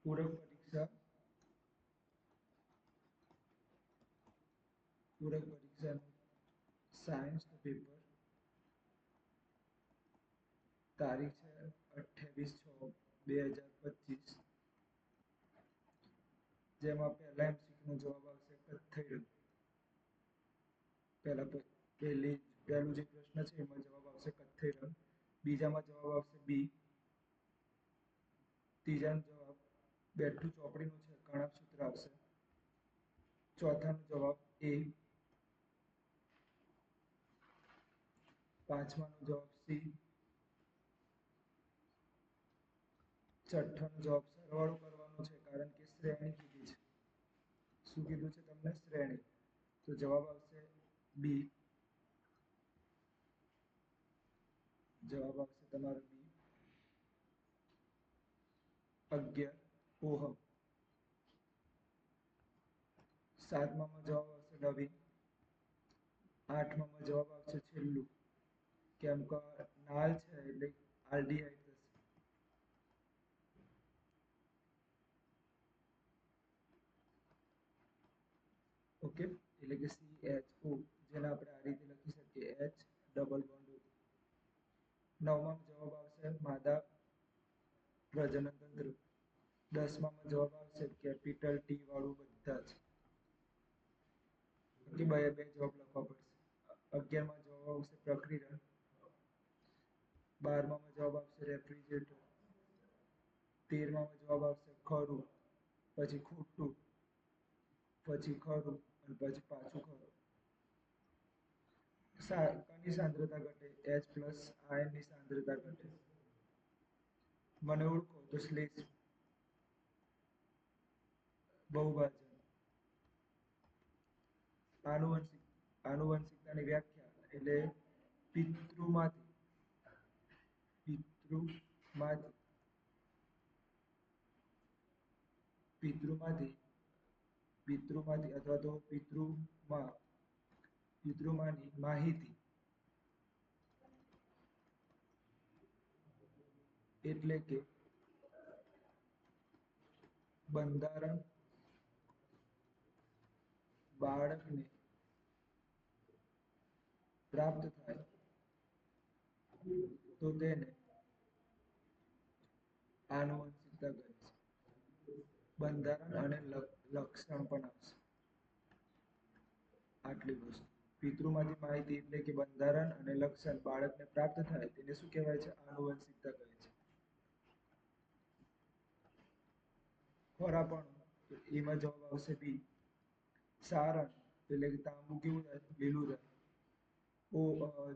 પૂરક પરીક્ષાનું સાયન્સનું પેપર તારીખ છે 28/6/2025, જેમાં પહેલા એમસીક્યુ નો જવાબ આવશે કથ્થઈ રંગ. પહેલું જે પ્રશ્ન છે એમાં જવાબ આવશે કથ્થઈ રંગ. બીજામાં જવાબ આવશે બી. ત્રીજાનો જવાબ બેઠું ચોપડીનું છે કણક સૂત્ર આવશે. ચોથાનો જવાબ એ. પાંચમાનો જવાબ સી. છઠ્ઠાનો જવાબ સરવાળો કરવાનો છે કારણ કે શ્રેણી કીધી છે. શું કીધું છે તમને? શ્રેણી. તો જવાબ આવશે બી. જવાબ આવશે તમારો બી. 11 ઓહમ. સાતમામાં જવાબ આવશે નવીન. આઠમામાં જવાબ આવશે છેલ્લું, કેમ કે નાલ છે એટલે આરડીઆઈ થશે. ઓકે, એટલે કે CHO, જેને આપણે આ રીતે લખી શકીએ H ડબલ બોન્ડ. નવમામાં જવાબ આવશે માદા પ્રજનન તંત્ર. 10મામાં જવાબ આવશે કેપિટલ ટી વાળું બધા જ. કે બે જવાબ લખવા પડશે. 11માં જવાબ આવશે પ્રક્રિયા. 12મામાં જવાબ આવશે રેફ્રિજરેટર. 13મામાં જવાબ આવશે ખરું, પછી ખોટું, પછી ખરું અને પછી પાછું ખરું. કની સાંદ્રતા ઘટે? H પ્લસ આયનની સાંદ્રતા ઘટે. મને ઓળખો તો શ્લેષ બહુભાજન. આનુવંશિકતાની વ્યાખ્યા એટલે પિતૃમાંથી અથવા તો પિતૃમાની માહિતી, એટલે કે બંધારણ બાળકને પ્રાપ્ત થાય તો તેને આનુવંશિકતા કહે છે. બંધારણ અને લક્ષણ પણ આવશે. આટલી વસ્તુ પિતૃમાંથી માહિતી એટલે કે બંધારણ અને લક્ષણ બાળકને પ્રાપ્ત થાય તેને શું કહેવાય છે? આનુવંશિકતા કહે છે. ખોરાપણું, તો એમાં જવાબ આવશે બી. સારણ એટલે કે તાંબુ કેવું થાય? લીલું થાય.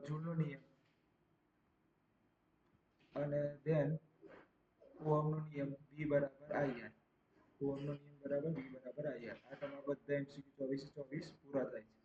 જૂનો નિયમ અને ધેન ઓહમનો નિયમ V બરાબર IR. ઓહમનો નિયમ બરાબર V બરાબર IR. આ તમારા બધા MCQ 24/24 પૂરા થાય છે.